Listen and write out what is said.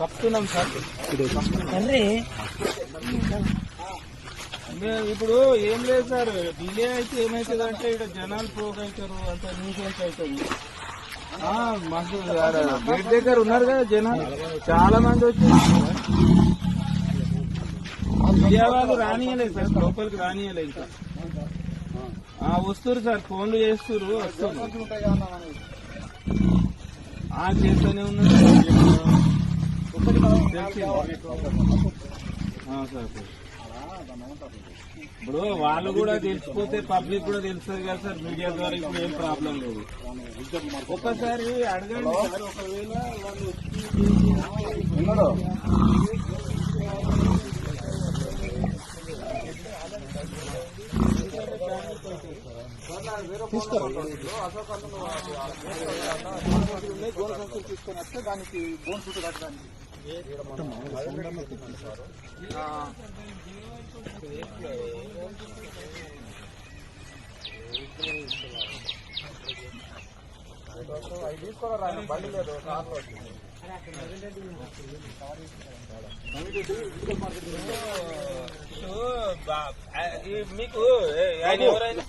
తప్పుతున్నాం sir. ఇప్పుడు ఏం లేదు సార్, డిలే అయితే ఏమవుతుంది అంటే ఇక్కడ జనాలు పోగవుతారు, అంత న్యూసెన్స్ అవుతుంది. మాకు గేట్ దగ్గర ఉన్నారు కదా జనాలు, చాలా మంది వచ్చారు. విజయవాడలు రానియలేదు సార్, లోపలికి రానియలేదు ఇంకా. వస్తున్నారు సార్, ఫోన్లు చేస్తున్నారు, వస్తున్నారు. చేస్తూనే ఉన్నారు సార్. ఇప్పుడు వాళ్ళు కూడా తెలిసిపోతే పబ్లిక్ కూడా తెలుస్తుంది కదా సార్, మీడియా ద్వారా. ఇప్పుడు ఏం ప్రాబ్లం లేదు. ఒక్కసారి అడగండి సార్, ఒకవేళ వాళ్ళు తీసుకొని వస్తే దానికి బోన్ చుట్టూ కట్టడానికి అవి తీసుకోరా, బండి లేదు కార్లో. మీకు ఎవరైనా